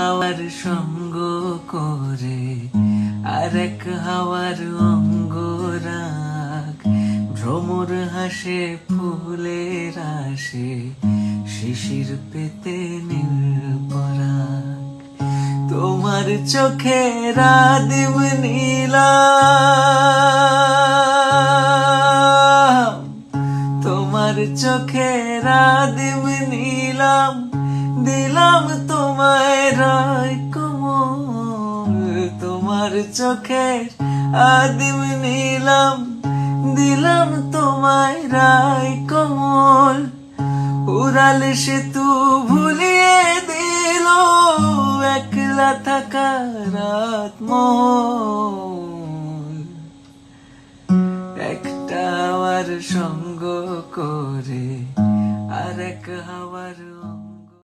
হাওয়ার সঙ্গ করে আরেক হাওয়ার অঙ্গরাগ, ভ্রমর হাসে ফুলের আসে, শিশির পেতে নির্পরাগ। তোমার চোখের আদিম নীলাম, তোমার চোখের আদিম নীলাম, দিলাম তোমায় রায় কোমল। তোমার চোখের আদিম নীলাম, দিলাম তোমায় রায় কোমল। উড়াল সেতু ভুলিয়ে দিল একলা থাকা রাত মোর।